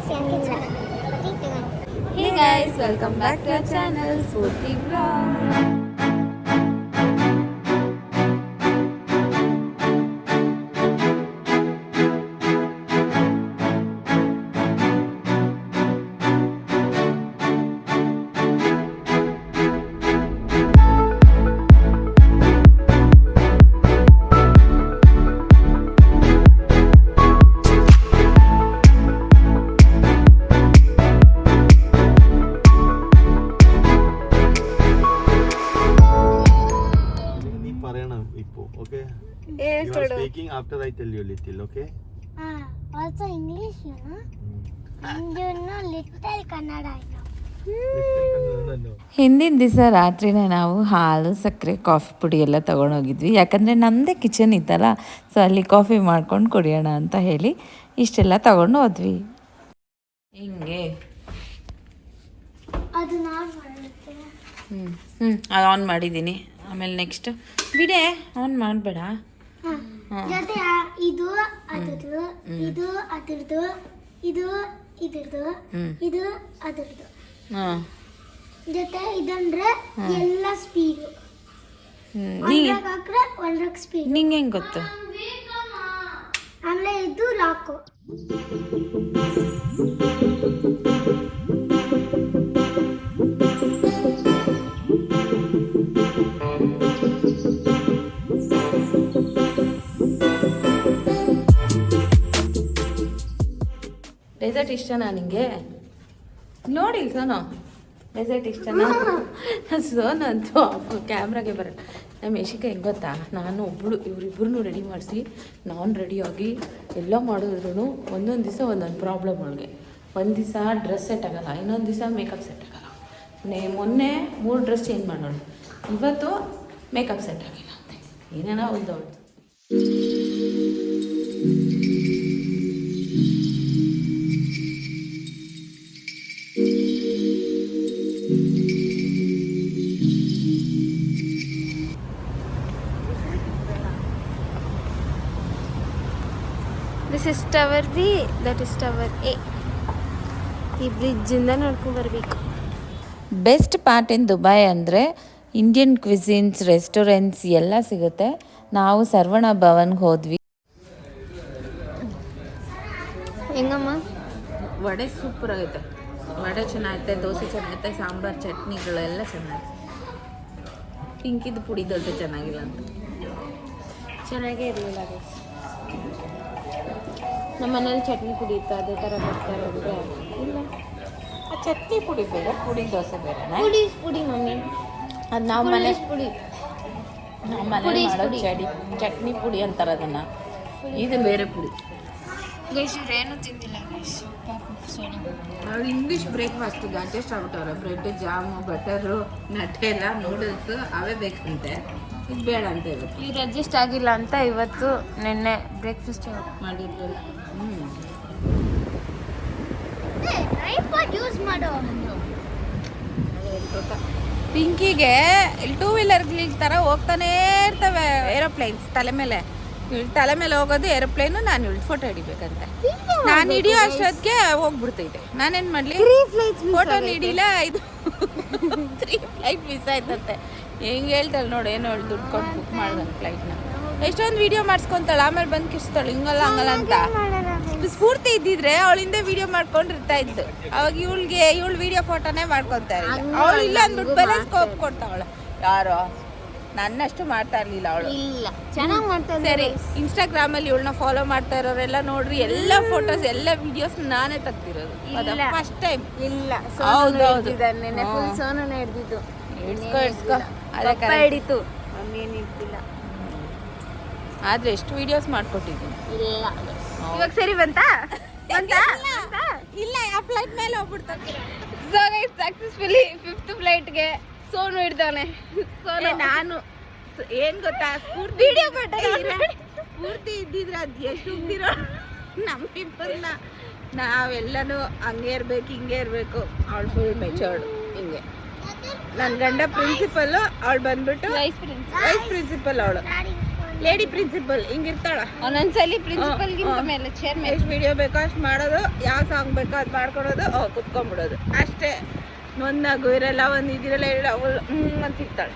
Hey guys, welcome back to our channel Spurti Vlogs. Okay. You are speaking after I tell you little, okay? Also English, you know. And you know little Kannada, I know. ಹಿಂದಿನ ದಿವಸ ರಾತ್ರಿನೇ ನಾವು ಹಾಲು ಸಕ್ಕರೆ coffee ಪುಡಿ ಎಲ್ಲ ತೊಗೊಂಡೋಗಿದ್ವಿ. ಯಾಕಂದರೆ ನಮ್ಮದೇ ಕಿಚನ್ ಇತ್ತಲ್ಲ, ಸೊ ಅಲ್ಲಿ ಕಾಫಿ ಮಾಡ್ಕೊಂಡು ಕುಡಿಯೋಣ ಅಂತ ಹೇಳಿ ಇಷ್ಟೆಲ್ಲ ತೊಗೊಂಡು ಹೋದ್ವಿ. ಹಿಂಗೆ ಅದು ನಾನು ಮಾಡುತ್ತೆ. ಅದು ಆನ್ ಮಾಡಿದ್ದೀನಿ. ಆಮೇಲೆ ನೆಕ್ಸ್ಟ್ ಬಿಡೆ ಆನ್ ಮಾಡಬೇಡ. ಜೊತೆ ಇದು ಅದರದು, ಇದು ಅದರದು, ಇದು ಇದರದು, ಇದು ಅದರದು. ಜೊತೆ ಇದಂದ್ರೆ ಎಲ್ಲ ಸ್ಪೀಡು. ಒಂದ್ರಾಗ ಸ್ಪೀಡ್. ನಿಂಗೆ ಹೆಂಗೆ ಗೊತ್ತು? ಆಮೇಲೆ ಇದು ಲಾಕು. ಡೆಸರ್ಟ್ ಇಷ್ಟನಾ ನಿಂಗೆ? ನೋಡಿ ಸೋನು, ಡೆಸರ್ಟ್ ಇಷ್ಟನಾ? ಸೋನು ಅಂತೂ ಕ್ಯಾಮ್ರಾಗೆ ಬರೋಣ. ನಮ್ಮ ಯಶಿಕ ಹೆಂಗೆ ಗೊತ್ತಾ, ನಾನು ಒಬ್ಬಳು ಇವರಿಬ್ಬರನ್ನೂ ರೆಡಿ ಮಾಡಿಸಿ ನಾನು ರೆಡಿಯಾಗಿ ಎಲ್ಲ ಮಾಡಿದ್ರು ಒಂದೊಂದು ದಿವಸ ಒಂದೊಂದು ಪ್ರಾಬ್ಲಮ್ ಅವಳಿಗೆ. ಒಂದು ದಿವಸ ಡ್ರೆಸ್ ಸೆಟ್ ಆಗೋಲ್ಲ, ಇನ್ನೊಂದು ದಿವಸ ಮೇಕಪ್ ಸೆಟ್ ಆಗೋಲ್ಲ. ಮೊನ್ನೆ 3 ಡ್ರೆಸ್ ಚೇಂಜ್ ಮಾಡೋಣ, ಇವತ್ತು ಮೇಕಪ್ ಸೆಟ್ ಆಗಿಲ್ಲ ಅಂತೆ. ಏನೇನೋ ಒಂದು ಅವಳು. This is tower B, that is tower A. ಈ ಬ್ರಿಡ್ಜಿಂದ ನೋಡ್ಕೊಂಡು ಬರಬೇಕು. ಬೆಸ್ಟ್ ಪಾರ್ಟ್ ಇನ್ ದುಬೈ ಅಂದರೆ ಇಂಡಿಯನ್ ಕ್ವಿಸಿನ್ಸ್, ರೆಸ್ಟೋರೆಂಟ್ಸ್ ಎಲ್ಲ ಸಿಗುತ್ತೆ. ನಾವು ಸರ್ವಣ ಭವನ್ಗೆ ಹೋದ್ವಿ. ಹೆಂಗಮ್ಮ? ವಡೆ ಸೂಪರ್ ಆಗೈತೆ. ವಡೆ ಚೆನ್ನಾಗೈತೆ, ದೋಸೆ ಚೆನ್ನಾಗೈತೆ, ಸಾಂಬಾರು ಚಟ್ನಿಗಳೆಲ್ಲ ಚೆನ್ನಾಗೈತೆ. ಪಿಂಕಿದು ಪುಡಿ ದೋಸೆ ಚೆನ್ನಾಗಿಲ್ಲ ಅಂತ. ಚೆನ್ನಾಗೇ ಇರಲಿಲ್ಲ. ನಮ್ಮ ಮನೇಲಿ ಚಟ್ನಿ ಪುಡಿ ಇತ್ತು, ಅದೇ ಥರ ಬರ್ತಾರೆ ಅಂದರೆ ಇಲ್ಲ. ಆ ಚಟ್ನಿ ಪುಡಿ ಬೇರೆ, ಪುಡಿ ದೋಸೆ ಬೇರೆ. ಪುಡಿ ಮಮ್ಮಿ, ಅದು ನಾವು ಮನೆ ಪುಡಿ, ನಾವು ಮನೆ ಮಾಡೋದು ಚಟ್ನಿ ಪುಡಿ ಅಂತಾರೆ ಅದನ್ನು. ಇದು ಬೇರೆ ಪುಡಿ. ಏನು ತಿಂದಿಲ್ಲ ಅವ್ರು ಇಂಗ್ಲೀಷ್ ಬ್ರೇಕ್ಫಾಸ್ಟಿಗೆ ಅಡ್ಜಸ್ಟ್ ಆಗ್ಬಿಟ್ಟವ್ರೆ. Bread, jam, butter, Nutella, noodles ಅವೇ ಬೇಕಂತೆ. ಇದು ಬೇಡ ಅಂತ ಇವತ್ತು ಇವ್ರು ಅಡ್ಜಸ್ಟ್ ಆಗಿಲ್ಲ ಅಂತ ಇವತ್ತು ನಿನ್ನೆ ಬ್ರೇಕ್ಫಾಸ್ಟ್ ಮಾಡಿದ್ರು. ಯೂಸ್ ಮಾಡೋ ಪಿಂಕಿಗೆ 2 ವೀಲರ್ಗಳ ಥರ ಹೋಗ್ತಾನೇ ಇರ್ತವೆ ಏರೋಪ್ಲೇನ್ಸ್ ತಲೆ ಮೇಲೆ. ಇವಳು ತಲೆ ಮೇಲೆ ಹೋಗೋದು ಏರೋಪ್ಲೇನು, ನಾನು ಇವಳು ಫೋಟೋ ಹಿಡಿಬೇಕಂತೆ. ನಾನು ಹಿಡಿಯೋ ಅಷ್ಟೊತ್ತಿಗೆ ಹೋಗ್ಬಿಡ್ತೈತೆ. ನಾನೇನು ಮಾಡಲಿ? ಫೋಟೋ ಹಿಡಿಲ್ಲ, ಇದು 3 ಫ್ಲೈಟ್ ಮಿಸ್ ಆಯ್ತಂತೆ. ಹೆಂಗೆ ಹೇಳ್ತಾಳೆ ನೋಡಿ, ಏನೋ ಅವಳು ದುಡ್ಡು ಕೊಟ್ಟು ಬುಕ್ ಮಾಡ್ದಂಗೆ ಫ್ಲೈಟ್ನ. ಎಷ್ಟೊಂದು ವೀಡಿಯೋ ಮಾಡಿಸ್ಕೊತಾಳೆ, ಆಮೇಲೆ ಬಂದು ಕಿಸ್ತಾಳೆ ಹಿಂಗಲ್ಲ ಹಂಗಲ್ಲ ಅಂತ. ಸ್ಫೂರ್ತಿ ಇದ್ದಿದ್ರೆ ಅವಳಿಂದ ವೀಡಿಯೋ ಮಾಡ್ಕೊಂಡಿರ್ತಾ ಇದ್ದು. ಅವಾಗ ಇವಳು ವೀಡಿಯೋ ಫೋಟೋನೇ ಮಾಡ್ಕೊತಾರೆ. ಅವಳು ಇಲ್ಲ ಅಂದ್ಬಿಟ್ಟು ಬೆಲೆ ಸ್ಕೋಪ್ ಕೊಡ್ತಾವಳು. ಯಾರೋ ನನ್ನಷ್ಟು ಮಾಡ್ತಾ ಇರ್ಲಿಲ್ಲ ಅವಳು. ಇಲ್ಲ, ಚೆನ್ನಾಗಿ ಮಾಡ್ತಾ ಸರಿ, ಇನ್ಸ್ಟಾಗ್ರಾಮಲ್ಲಿ ಇವಳನ್ನ ಫಾಲೋ ಮಾಡ್ತಾ ಇರೋರೆಲ್ಲ ನೋಡ್ರಿ, ಎಲ್ಲ ಫೋಟೋಸ್ ಎಲ್ಲ ವಿಡಿಯೋಸ್ ನಾನೇ ತೆಗ್ದಿರೋದು. First time. ಇಲ್ಲ, ಹೌದೌದು, ನೆನ್ನೆ ಫುಲ್ ಸೋನನೇ ಹಿಡ್ದಿದ್ದು. ಇಡ್ಸ್ಕೊ ಅದೇ ಹಿಡಿತು, ಮಮ್ಮಿಯೇನು ಇರ್ತಿಲ್ಲ. ಆದ್ರೆ ಎಷ್ಟು ವಿಡಿಯೋಸ್ ಮಾಡ್ಕೊಟ್ಟಿದ್ದೀನಿ. ಇಲ್ಲ, ಇವಾಗ ಸರಿ ಬಂತಾ? ಇಲ್ಲ, ಆ ಫ್ಲೈಟ್ ಮೇಲೆ ಹೋಗ್ಬಿಡ್ತಾರೆ. ಸೊ ಗೈಸ್, ಸಕ್ಸಸ್ಫುಲಿ 5th ಫ್ಲೈಟ್ಗೆ ಸೋನು ಹಿಡ್ದವನೆ. ಸೋನು ನಾನು ಏನ್ ಗೊತ್ತಾ, ಸ್ಫೂರ್ತಿ ಇದ್ದಿದ್ರೆ ಅದು ಎಷ್ಟು ಉಗ್ದಿರೋ ನಮ್ಮಿಬ್ಬರನ್ನ. ನಾವೆಲ್ಲನೂ ಹಂಗೆ ಇರ್ಬೇಕು, ಹಿಂಗೆ ಇರಬೇಕು. ಅವಳು ಫುಲ್ ಮೆಚೋರ್ಡ್ ಹಿಂಗೆ. ನನ್ನ ಗಂಡ ಪ್ರಿನ್ಸಿಪಲ್ಲು, ಅವಳು ಬಂದ್ಬಿಟ್ಟು ವೈಸ್ ಪ್ರಿನ್ಸಿಪಲ್. ಅವಳು ಲೇಡಿ ಪ್ರಿನ್ಸಿಪಲ್ ಹಿಂಗಿರ್ತಾಳ ಒಂದೊಂದ್ಸಲಿ ಪ್ರಿನ್ಸಿಪಲ್ಗಿಂತ ಮೇಲೆ ಚೇರ್ಮನ್. ಎಷ್ಟು ವಿಡಿಯೋ ಬೇಕೋ ಅಷ್ಟು ಮಾಡೋದು, ಯಾವ ಸಾಂಗ್ ಬೇಕೋ ಅದು ಮಾಡ್ಕೊಡೋದು, ಕುತ್ಕೊಂಡ್ಬಿಡೋದು ಅಷ್ಟೇ. ಒಂದಾಗು ಇರಲ್ಲ, ಒಂದು ಇದಿರಲ್ಲ, ಅವಳು ಅಂತಿರ್ತಾಳೆ.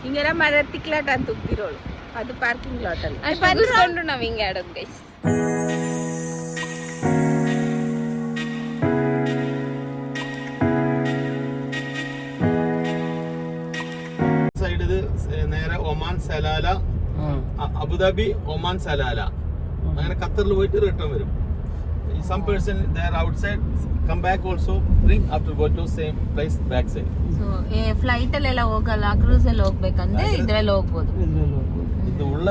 ಹಿಂಗೆಲ್ಲ ಮರ ತಿಕ್ಲಾಟ ಅಂತ ಹೋಗ್ತಿರೋಳು, ಅದು ಪಾರ್ಕಿಂಗ್ ಲಾಟಲ್ಲಿ. ಅಷ್ಟು ನಾವು ಹಿಂಗೆ ಆಡೋದು ಗೈಸ್. സൈഡ് ഇത് നേരെ Oman Salalah, Abu Dhabi, Oman Salalah, അങ്ങനെ ഖത്തറിൽ പോയിട്ട് റിട്ടേൺ വരും. Some person there outside come back also bring after go to same place back side. So flight ಅಲ್ಲೆಲ್ಲ ಹೋಗಲ್ಲ, ಕ್ರೂಸ್ ಅಲ್ಲಿ ಹೋಗ್ಬೇಕಂದ್ರೆ ಇದ್ರಲ್ಲಿ ಹೋಗ್ಬೋದು. ಇದು ಉಳ್ಳ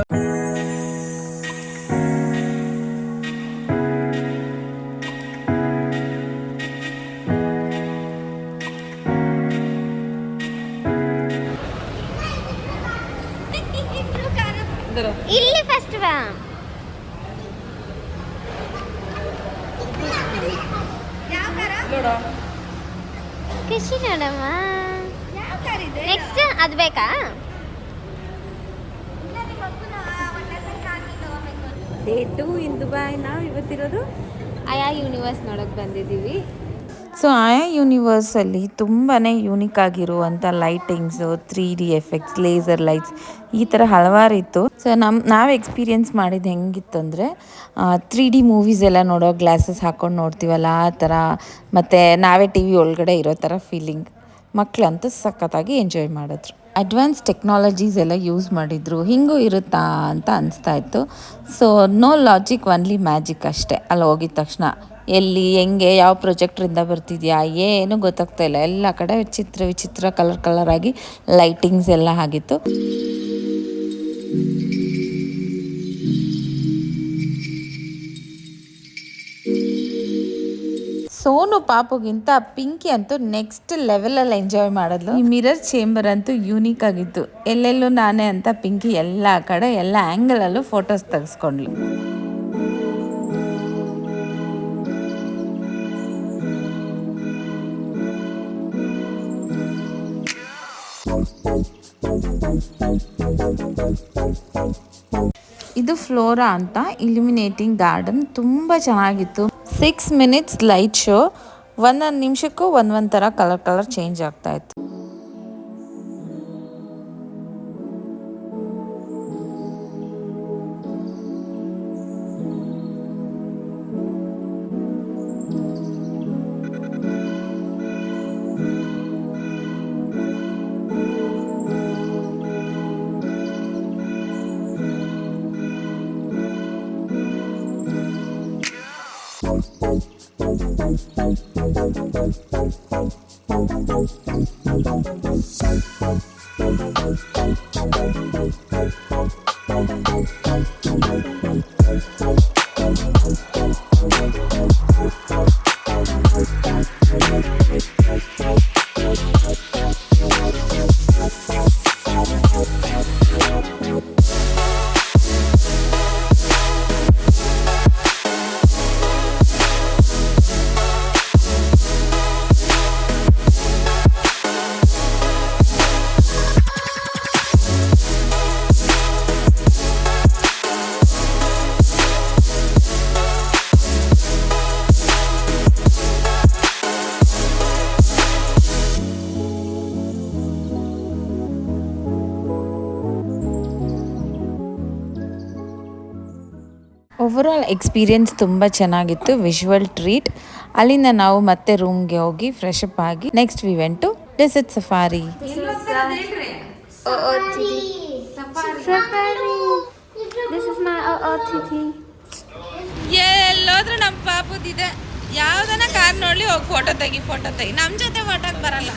ಇಲ್ಲಿ ಫಸ್ಟ್ ಬಾ. ಖುಷಿ ನೋಡಮ್ಮ. ನೆಕ್ಸ್ಟ್ ಅದು ಬೇಕಾ? Day 2 in Dubai. ನಾವು ಇವತ್ತಿರೋದು ಆಯಾ ಯೂನಿವರ್ಸ್ ನೋಡೋಕೆ ಬಂದಿದ್ದೀವಿ. ಸೊ ಆಯಾ ಯೂನಿವರ್ಸಲ್ಲಿ ತುಂಬಾ ಯೂನಿಕ್ ಆಗಿರುವಂಥ lightings, 3D effects, laser lights, ಈ ಥರ ಹಲವಾರು ಇತ್ತು. ಸೊ ನಾವು ಎಕ್ಸ್ಪೀರಿಯೆನ್ಸ್ ಮಾಡಿದ್ದು ಹೆಂಗಿತ್ತಂದರೆ 3D ಮೂವೀಸ್ ಎಲ್ಲ ನೋಡೋ ಗ್ಲಾಸಸ್ ಹಾಕ್ಕೊಂಡು ನೋಡ್ತೀವಲ್ಲ ಆ ಥರ, ಮತ್ತು ನಾವೇ ಟಿ ವಿ ಒಳಗಡೆ ಇರೋ ಥರ ಫೀಲಿಂಗ್. ಮಕ್ಕಳಂತೂ ಸಖತ್ತಾಗಿ ಎಂಜಾಯ್ ಮಾಡಿದ್ರು. ಅಡ್ವಾನ್ಸ್ ಟೆಕ್ನಾಲಜೀಸ್ ಎಲ್ಲ ಯೂಸ್ ಮಾಡಿದ್ರು, ಹಿಂಗೂ ಇರುತ್ತಾ ಅಂತ ಅನಿಸ್ತಾ ಇತ್ತು. So no logic, only magic ಅಷ್ಟೇ. ಅಲ್ಲಿ ಹೋಗಿದ ತಕ್ಷಣ ಎಲ್ಲಿ ಹೆಂಗೆ ಯಾವ ಪ್ರೊಜೆಕ್ಟ್ರಿಂದ ಬರ್ತಿದ್ಯಾ ಏನು ಗೊತ್ತಾಗ್ತಾ ಇಲ್ಲ. ಎಲ್ಲ ಕಡೆ ವಿಚಿತ್ರ ಕಲರ್ ಆಗಿ ಲೈಟಿಂಗ್ಸ್ ಎಲ್ಲ ಆಗಿತ್ತು. ಸೋನು ಪಾಪುಗಿಂತ ಪಿಂಕಿ ಅಂತೂ ನೆಕ್ಸ್ಟ್ ಲೆವೆಲಲ್ಲಿ ಎಂಜಾಯ್ ಮಾಡಿದ್ಲು. ಈ ಮಿರರ್ ಚೇಂಬರ್ ಅಂತೂ ಯೂನಿಕ್ ಆಗಿತ್ತು. ಎಲ್ಲೆಲ್ಲೂ ನಾನೇ ಅಂತ ಪಿಂಕಿ ಎಲ್ಲ ಕಡೆ ಎಲ್ಲ ಆ್ಯಂಗಲಲ್ಲೂ ಫೋಟೋಸ್ ತೆಗೆಸ್ಕೊಂಡ್ಲು. ಇದು ಫ್ಲೋರಾ ಅಂತ ಇಲ್ಯುಮಿನೇಟಿಂಗ್ ಗಾರ್ಡನ್, ತುಂಬ ಚೆನ್ನಾಗಿತ್ತು. 6 minutes ಲೈಟ್ ಶೋ, ಒಂದೊಂದು ನಿಮಿಷಕ್ಕೂ ಒಂದೊಂದು ಥರ ಕಲರ್ ಚೇಂಜ್ ಆಗ್ತಾ ಇತ್ತು. ಓವರಾಲ್ ಎಕ್ಸ್ಪೀರಿಯನ್ಸ್ ತುಂಬ ಚೆನ್ನಾಗಿತ್ತು, ವಿಜುವಲ್ ಟ್ರೀಟ್. ಅಲ್ಲಿಂದ ನಾವು ಮತ್ತೆ ರೂಮ್ಗೆ ಹೋಗಿ ಫ್ರೆಶ್ ಅಪ್ ಆಗಿ next we went to desert safari. ಎಲ್ಲೋದ್ರೂ ನಮ್ಮ ಪಾಪುದಿದೆ. ಯಾವ್ದನ ಕಾರ್ ನೋಡ್ಲಿ ಹೋಗಿ ಫೋಟೋ ತೆಗಿ. ನಮ್ಮ ಜೊತೆ ಫೋಟೋಗೆ ಬರಲ್ಲ.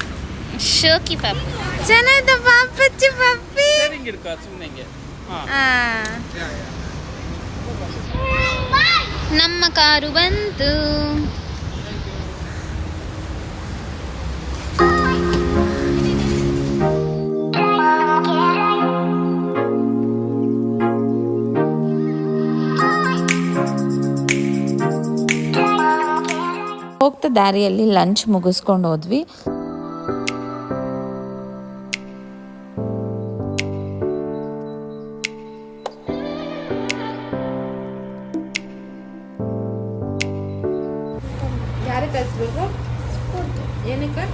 ಶೋಕಿ ಪಾಪು ಚೆನ್ನಾಯ್ತು. ಪಾಪಚ್ಚಿ ಪಪ್ಪಿ ನಮ್ಮ ಕಾರು ಬಂತು. ಹೋಗ್ತಾ ದಾರಿಯಲ್ಲಿ ಲಂಚ್ ಮುಗಿಸ್ಕೊಂಡು ಹೋದ್ವಿ. ತರಿಸ್ಬೇಕು ಏನಕ್ಕೆ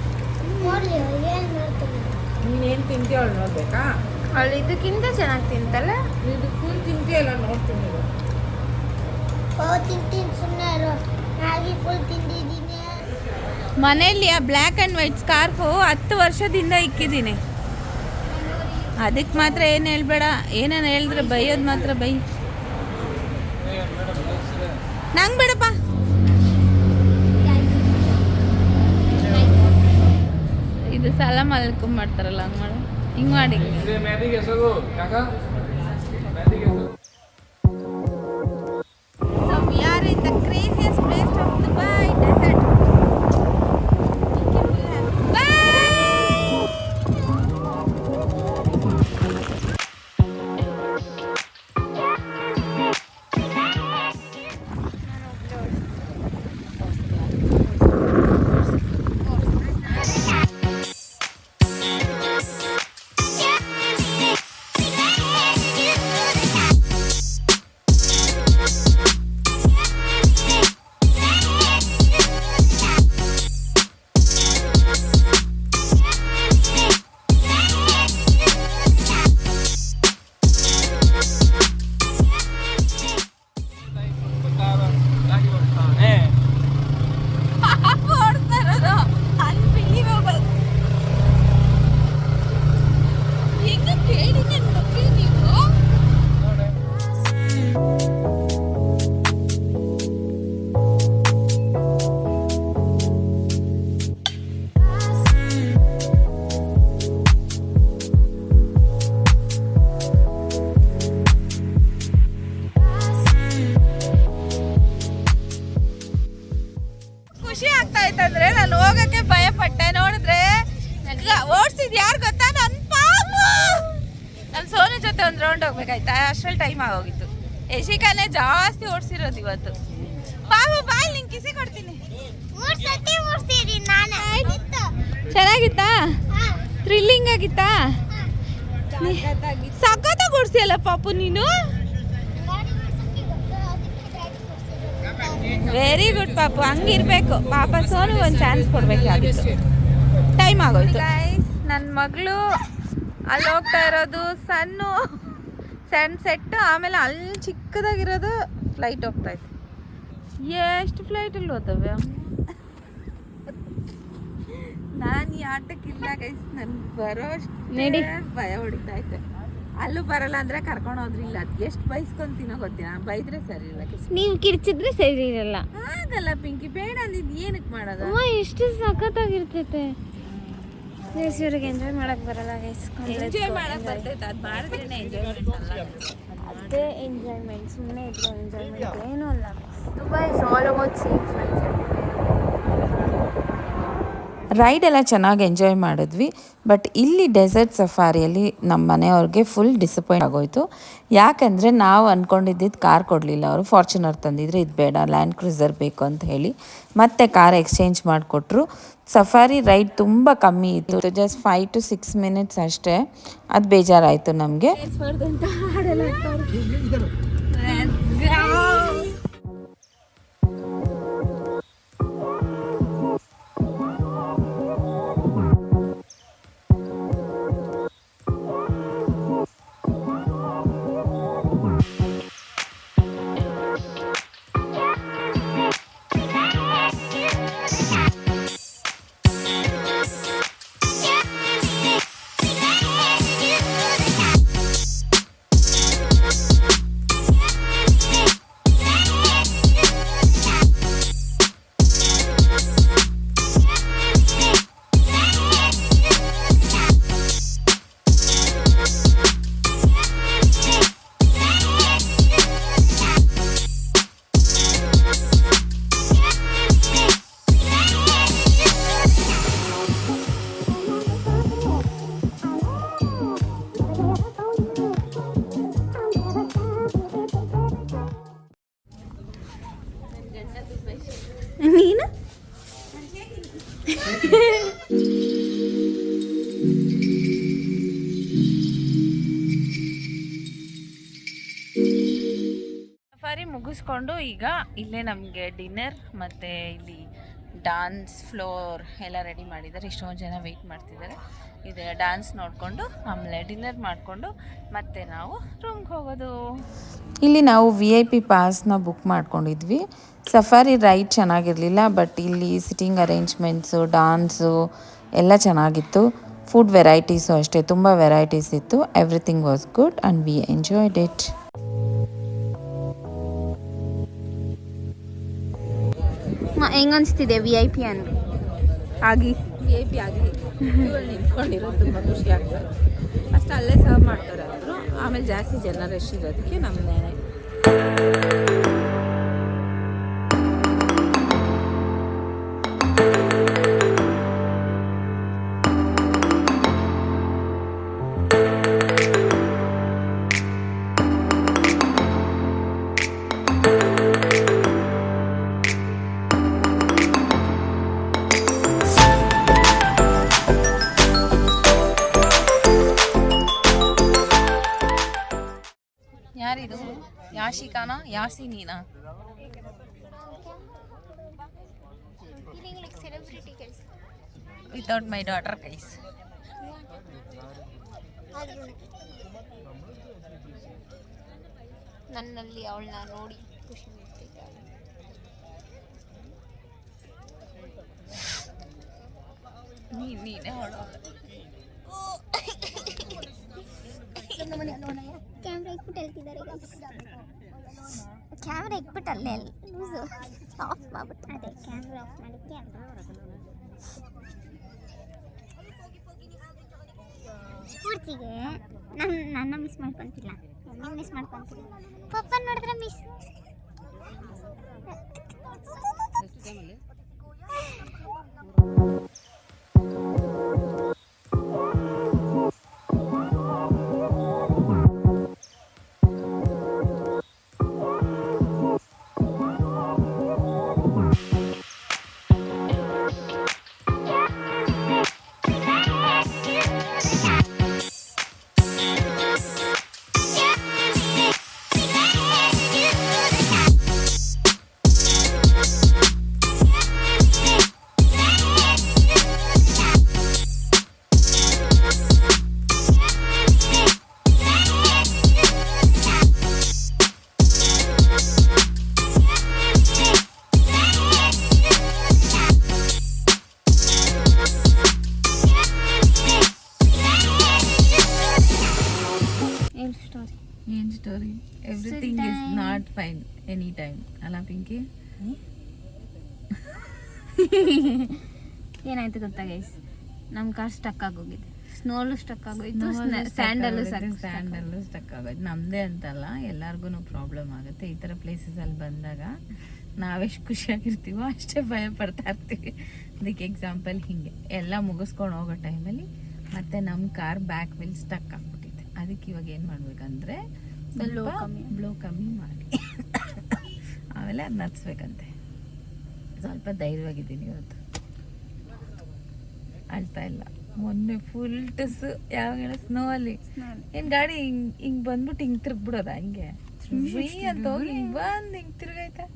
ನೋಡ್ಲಿ ಅವ್ರಿಗೆ ಏನು ಮಾಡ್ತೀನಿ. ನೀನೇನು ತಿಂತೀಯ ಅವಳು ನೋಡ್ಬೇಕಾ ಅವಳು ಇದಕ್ಕಿಂತ ಚೆನ್ನಾಗಿ ತಿಂತಲ್ಲ. ಇದು ಫುಲ್ ತಿಂತೀಯಲ್ಲ ನೋಡ್ತೀನಿ ತಿಂತೀನಿ ಸುಮ್ಮನೆ ಇರು. ಮ್ಯಾಗಿ ಫುಲ್ ತಿಂದಿದ್ದೀನಿ. ಮನೆಯಲ್ಲಿ ಆ ಬ್ಲ್ಯಾಕ್ ಆ್ಯಂಡ್ ವೈಟ್ ಸ್ಕಾರ್ಫು 10 ವರ್ಷದಿಂದ ಇಕ್ಕಿದ್ದೀನಿ. ಅದಕ್ಕೆ ಮಾತ್ರ ಏನು ಹೇಳ್ಬೇಡ, ಏನೇನು ಹೇಳಿದ್ರೆ ಬೈಯೋದು ಮಾತ್ರ ಬೈ. ನಂಗೆ ಬೇಡಪ್ಪ. ಇದು ಸಾಲ ಮಲ್ಕೊಂಡ್ ಮಾಡ್ತಾರಲ್ಲ ಹಂಗೆ ಮಾಡು, ಹಿಂಗೆ ಮಾಡಿ. So we are in the craziest place of Dubai desert. ಖುಷಿ ಆಗ್ತಾ ಇತ್ತಂದ್ರೆ ನಾನು ಹೋಗಕ್ಕೆ ಭಯ ಪಟ್ಟೆ. ನೋಡಿದ್ರೆ ಓಡಿಸಿದ್ ಯಾರು ಗೊತ್ತಾ, ನನ್ನ ಪಾಪು. ನಮ್ಮ ಸೋನು ಜೊತೆ ಒಂದು ರೌಂಡ್ ಹೋಗ್ಬೇಕಾಯ್ತಾ, ಅಷ್ಟ್ರಲ್ಲಿ ಟೈಮ್ ಆಗೋಗಿತ್ತು. ಯಶಿಕಾನೇ ಜಾಸ್ತಿ ಓಡಿಸಿರೋದು ಇವತ್ತು. ಪಾಪು ಬಾಯ್ ನಿಂಗೆ ಕಿಸಿ ಕೊಡ್ತೀನಿ. ಚೆನ್ನಾಗಿತ್ತಾ? ಥ್ರಿಲ್ಲಿಂಗ್ ಆಗಿತ್ತಾ? ಸಖತ್ತಾಗಿ ಓಡಿಸಿಯಲ್ಲ ಪಾಪು ನೀನು. ವೆರಿ ಗುಡ್ ಪಾಪು, ಹಂಗಿರ್ಬೇಕು ಪಾಪ. ಸೋನು ಒಂದು ಚಾನ್ಸ್ ಕೊಡ್ಬೇಕಾಗಿತ್ತು, ಟೈಮ್ ಆಗೋಯ್ತು. ನನ್ನ ಮಗಳು ಅಲ್ಲಿ ಹೋಗ್ತಾ ಇರೋದು ಸನ್ ಸೆಟ್, ಆಮೇಲೆ ಅಲ್ಲಿ ಚಿಕ್ಕದಾಗಿರೋದು ಫ್ಲೈಟ್ ಹೋಗ್ತಾ ಇತ್ತು. ಎಷ್ಟು ಫ್ಲೈಟಲ್ಲಿ ಹೋಗ್ತವೆ? ನಾನು ಈ ಆಟಕ್ಕಿಲ್ಲ ಗೈಸ್, ನನ್ಗೆ ಬರೋ ಅಷ್ಟು ಭಯ ಹೊಡಿತಾ ಇದ್ದೆ. ಅಲ್ಲೂ ಬರಲ್ಲ ಅಂದ್ರೆ ಕರ್ಕೊಂಡು ಹೋದ್ರಿಲ್ಲ. ಅದಕ್ಕೆ ಎಷ್ಟು ಬೈಸ್ಕೊಂತೀನೋ ಗೊತ್ತಿಲ್ಲ, ಬೈದ್ರೆ ಸರಿ ಇಲ್ಲ. ನೀವು ಕಿರ್ಚಿದ್ರೆ ಸರಿ ಇರಲ್ಲ. ಆಗಲ್ಲ ಪಿಂಕಿ, ಬೇಡ ಅಂದಿದ್ದು ಏನಕ್ಕೆ ಮಾಡೋದು? ಅಮ್ಮ ಎಷ್ಟು ಸಖತ್ತಾಗಿರ್ತೈತೆ. ಗೈಸ್ ಇವ್ರಿಗೆ ಎಂಜಾಯ್ ಮಾಡಕ್ ಬರಲ್ಲ ಗೈಸ್. ಎಂಜಾಯ್ ಮಾಡಕ್ ಬರ್ತೈತೆ, ಅದು ಮಾಡಿದ್ರೇನೆ ಎಂಜಾಯ್ಮೆಂಟ್ ಅಲ್ಲ. ಅದೇ ಎಂಜಾಯ್ಮೆಂಟ್, ಸುಮ್ಮನೆ ಇದ್ರೆ ಎಂಜಾಯ್ಮೆಂಟ್ ಏನೂ ಅಲ್ಲ. Dubai is all about safe friends. Ride ಎಲ್ಲ ಚೆನ್ನಾಗಿ ಎಂಜಾಯ್ ಮಾಡಿದ್ವಿ. ಬಟ್ ಇಲ್ಲಿ ಡೆಸರ್ಟ್ ಸಫಾರಿಯಲ್ಲಿ ನಮ್ಮ ಮನೆಯವ್ರಿಗೆ ಫುಲ್ ಡಿಸಪಾಯಿಂಟ್ ಆಗೋಯ್ತು. ಯಾಕಂದರೆ ನಾವು ಅಂದ್ಕೊಂಡಿದ್ದು ಕಾರ್ ಕೊಡಲಿಲ್ಲ, ಅವರು ಫಾರ್ಚುನರ್ ತಂದಿದ್ರೆ ಇದು ಬೇಡ ಲ್ಯಾಂಡ್ ಕ್ರೂಸರ್ ಬೇಕು ಅಂತ ಹೇಳಿ ಮತ್ತೆ ಕಾರ್ ಎಕ್ಸ್ಚೇಂಜ್ ಮಾಡಿಕೊಟ್ರು. ಸಫಾರಿ ರೈಡ್ ತುಂಬ ಕಮ್ಮಿ ಇತ್ತು, ಜಸ್ಟ್ 5 to 6 minutes ಅಷ್ಟೇ. ಅದು ಬೇಜಾರಾಯಿತು ನಮಗೆ. ನೀನು ಸಫಾರಿ ಮುಗಿಸ್ಕೊಂಡು ಈಗ ಇಲ್ಲೇ ನಮಗೆ ಡಿನ್ನರ್ ಮತ್ತು ಇಲ್ಲಿ ಡಾನ್ಸ್ ಫ್ಲೋರ್ ಎಲ್ಲ ರೆಡಿ ಮಾಡಿದ್ದಾರೆ. ಇಷ್ಟೊಂದು ಜನ ವೆಯ್ಟ್ ಮಾಡ್ತಿದ್ದಾರೆ. ಇದು ಡ್ಯಾನ್ಸ್ ನೋಡಿಕೊಂಡು ಆಮೇಲೆ ಡಿನ್ನರ್ ಮಾಡಿಕೊಂಡು ಮತ್ತೆ ನಾವು ರೂಮ್ಗೆ ಹೋಗೋದು. ಇಲ್ಲಿ ನಾವು VIP ಪಾಸ್ನ ಬುಕ್ ಮಾಡ್ಕೊಂಡಿದ್ವಿ. ಸಫಾರಿ ರೈಡ್ ಚೆನ್ನಾಗಿರಲಿಲ್ಲ, ಬಟ್ ಇಲ್ಲಿ ಸಿಟ್ಟಿಂಗ್ ಅರೇಂಜ್ಮೆಂಟ್ಸು, ಡಾನ್ಸು ಎಲ್ಲ ಚೆನ್ನಾಗಿತ್ತು. ಫುಡ್ ವೆರೈಟೀಸು ಅಷ್ಟೇ, ತುಂಬ ವೆರೈಟೀಸ್ ಇತ್ತು. Everything was good and we enjoyed it. ಹೆಂಗ ಅನಿಸ್ತಿದೆ VIP ಅಂದ್ರೆ ಆಗಿ? VIP ಆಗಿ ನಿಂತ್ಕೊಂಡಿರೋದು ತುಂಬ ಖುಷಿ ಆಗ್ತದೆ. ಫಸ್ಟ್ ಅಲ್ಲೇ ಸರ್ವ್ ಮಾಡ್ತಾರೆ ಅಂದರು, ಆಮೇಲೆ ಜಾಸ್ತಿ ಜನ ರಶ್ ಇರೋದಕ್ಕೆ ನಮ್ಮದೇನೆ. ಯಾರಿದು? ಯಾಶಿಕಾನಾ ಯಾಸಿನೀನಾ? Without my daughter guys. ನನ್ನಲ್ಲಿ ಅವಳನ್ನ ನೋಡಿ ಖುಷಿ ಮಾಡ್ತಿದ್ದೆ. ನೀನೇ ಹೊಡೋ. ಕ್ಯಾಮ್ರಾ ಇಟ್ಬಿಟ್ಟು ಹೇಳ್ತಿದ್ದಾರೆ. ಕ್ಯಾಮ್ರಾ ಇಟ್ಬಿಟ್ಟು ಅಲ್ಲೇ ಲೂಸು ಆಫ್ ಮಾಡ್ಬಿಟ್ಟು. ಅದೇ ಕ್ಯಾಮ್ರಾ ಆಫ್ ಮಾಡಿಕ್ಕೆ ಸ್ಫೂರ್ತಿಗೆ ನನ್ನ ಮಿಸ್ ಮಾಡ್ಕೊತಿಲ್ಲ, ಮಮ್ಮಿ ಮಿಸ್ ಮಾಡ್ಕೊತಿಲ್ಲ. ಪಪ್ಪ ನೋಡಿದ್ರೆ ಮಿಸ್. ಏನು story? Everything is not fine any time ಅಲ್ಲ ಪಿಂಕಿ? ಏನಾಯ್ತು ಗೊತ್ತಾ ಗೈಸ್, ನಮ್ಮ ಕಾರ್ ಸ್ಟಕ್ ಆಗೋಗಿದೆ. ಸ್ನೋಲು ಸ್ಟಕ್ ಆಗೋಯ್ತು, ಸ್ಯಾಂಡಲ್ಲು ಸ್ಟಕ್ ಆಗೋಯ್ತು. ನಮ್ಮದೇ ಅಂತಲ್ಲ, ಎಲ್ಲರಿಗೂ ಪ್ರಾಬ್ಲಮ್ ಆಗುತ್ತೆ ಈ ಥರ ಪ್ಲೇಸಸಲ್ಲಿ ಬಂದಾಗ. ನಾವೆಷ್ಟು ಖುಷಿಯಾಗಿರ್ತೀವೋ ಅಷ್ಟೇ ಭಯ ಪಡ್ತಾ ಇರ್ತೀವಿ. ಅದಕ್ಕೆ ಎಕ್ಸಾಂಪಲ್ ಹಿಂಗೆ ಎಲ್ಲ ಮುಗಿಸ್ಕೊಂಡು ಹೋಗೋ ಟೈಮಲ್ಲಿ ಮತ್ತೆ ನಮ್ಮ ಕಾರ್ ಬ್ಯಾಕ್ ವೀಲ್ ಸ್ಟಕ್ ಆಗ್ಬಿಟ್ಟಿದೆ. ಅದಕ್ಕೆ ಇವಾಗ ಏನು ಮಾಡ್ಬೇಕಂದ್ರೆ ಸ್ವಲ್ಪ ಬ್ಲೋ ಕಮ್ಮಿ ಮಾಡಿ ಆಮೇಲೆ ಅದು ನಡ್ಸ್ಬೇಕಂತೆ. ಸ್ವಲ್ಪ ಧೈರ್ಯವಾಗಿದ್ದೀನಿ ಇವತ್ತು, ಅಳ್ತಾ ಇಲ್ಲ. ಮೊನ್ನೆ ಫುಲ್ ಟಸ್ ಯಾವಾಗ ಸ್ನೋ ಅಲ್ಲಿ ಏನು ಗಾಡಿ ಹಿಂಗೆ ಬಂದ್ಬಿಟ್ಟು ಹಿಂಗೆ ತಿರ್ಗ್ಬಿಡೋದ, ಹಿಂಗೆ ಫ್ರೀ ಅಂತ ಹೋಗಿ ಹಿಂಗೆ ಬಂದು ಹಿಂಗೆ ತಿರ್ಗೈತೆ.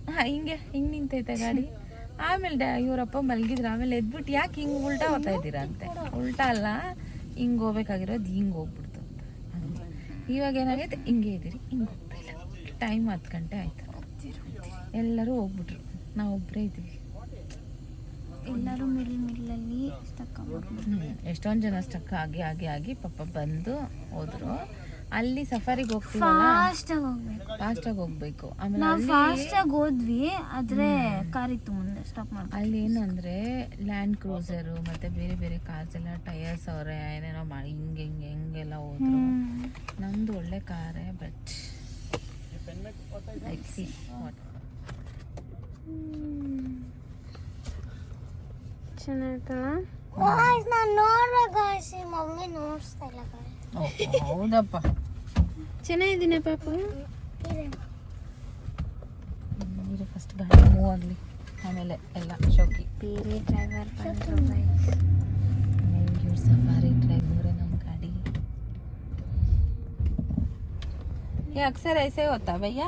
ಹಾಂ ಹಿಂಗೆ ನಿಂತೈತೆ ಗಾಡಿ. ಆಮೇಲೆ ಇವರಪ್ಪ ಮಲಗಿದ್ರು. ಆಮೇಲೆ ಎದ್ಬಿಟ್ಟು ಯಾಕೆ ಹಿಂಗೆ ಉಲ್ಟಾ ಹೋಗ್ತಾ ಇದ್ದೀರಾ ಅಂತೆ. ಉಲ್ಟಾ ಅಲ್ಲ, ಹಿಂಗೆ ಹೋಗ್ಬೇಕಾಗಿರೋದು ಹಿಂಗೆ ಹೋಗ್ಬಿಡ್ತು ಅಂತ. ಇವಾಗ ಏನಾಗೈತೆ, ಹಿಂಗೆ ಇದ್ದೀರಿ, ಹಿಂಗೆ ಹೋಗ್ತಾ ಇಲ್ಲ. ಟೈಮ್ 10 ಗಂಟೆ ಆಯ್ತು, ಎಲ್ಲರೂ ಹೋಗ್ಬಿಟ್ರು, ನಾವು ಒಬ್ಬರೇ ಇದ್ದೀವಿ. ಎಲ್ಲರೂ ಮಿಡ್ಲಲ್ಲಿ ಸ್ಟಕ್ ಆಗ್ಬಿಟ್ಟು ಎಷ್ಟೊಂದು ಜನ ಸ್ಟಕ್ ಆಗಿ ಪಾಪ ಬಂದು ಹೋದ್ರು. ಅಲ್ಲಿ ಸಫಾರಿಗೆ ಹೋಗ್ತೀವಿ, ಫಾಸ್ಟಾಗಿ ಹೋಗ್ಬೇಕು. ಆಮೇಲೆ ಫಾಸ್ಟಾಗಿ ಹೋದ್ವಿ, ಆದರೆ ಕಾರ್ ಇತ್ತು ಮುಂದೆ ಸ್ಟಾಪ್ ಮಾಡಿ. ಅಲ್ಲಿ ಏನಂದ್ರೆ ಲ್ಯಾಂಡ್ ಕ್ರೂಸರು ಮತ್ತೆ ಬೇರೆ ಬೇರೆ ಕಾರ್ಸ್ ಎಲ್ಲ ಟೈರ್ಸ್ ಅವರೇ ಏನೇನೋ ಮಾಡಿ ಹೆಂಗೆಲ್ಲ ಹೋದ್ರು. ನಮ್ದು ಒಳ್ಳೆ ಕಾರೇ, ಬಟ್ ಚೆನ್ನಾಗಿತ್ತಲ್ಲ. ನಾನು ನೋಡ್ಬೇಕು, ಮಮ್ಮಿ ನೋಡಿಸ್ತಾ ಇಲ್ಲ. ಹೌದಪ್ಪ, ಚೆನ್ನಾಗಿದ್ದೀನಿ ಪಾಪ. ಇದು ಫಸ್ಟ್ ಗಾಡಿ ಮೂವ್ ಆಗಲಿ, ಆಮೇಲೆ ಎಲ್ಲ ಶೋಕಿ. ಬೇರೆ ಡ್ರೈವರ್ ಇವ್ರು ಸಫಾರಿ ಡ್ರೈವರೇ ನಮ್ಮ ಗಾಡಿ. ये अक्सर ऐसे होता भैया?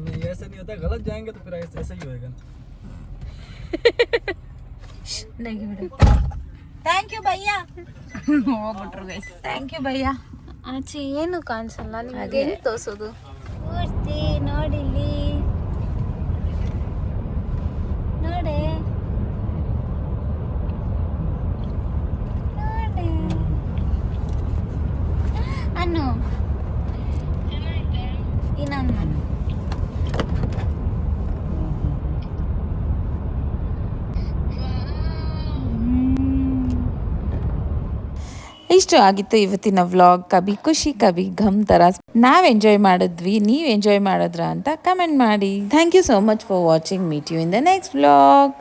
नहीं ऐसा नहीं होता, गलत जाएंगे तो फिर ऐसा ही होएगा. ಥ್ಯಾಂಕ್ ಯು ಭಯ್ಯ. ಹೋಗ್ಬಿಟ್ರು ಗೈಸ್. Thank you bhaiya. ಆಚೆ ಏನು ಕಾಣಿಸಲ್ಲ, ನಿಮಗೆ ಏನು ತೋರ್ಸೋದು? ಪೂರ್ತಿ ನೋಡಿಲ್ಲಿ ನೋಡೆ ನೋಡೆ ಅನ್ನು ಇನ್ನೊಂದು ಮಣ್ಣು. ಇಷ್ಟು ಆಗಿತ್ತು ಇವತ್ತಿನ ವ್ಲಾಗ್. ಕಬಿ ಖುಷಿ ಕಬಿ ಘಮ್ ತರ ನಾವ್ ಎಂಜಾಯ್ ಮಾಡಿದ್ವಿ, ನೀವ್ ಎಂಜಾಯ್ ಮಾಡಿದ್ರ ಅಂತ ಕಮೆಂಟ್ ಮಾಡಿ. Thank you so much for watching. Meet you in the next vlog.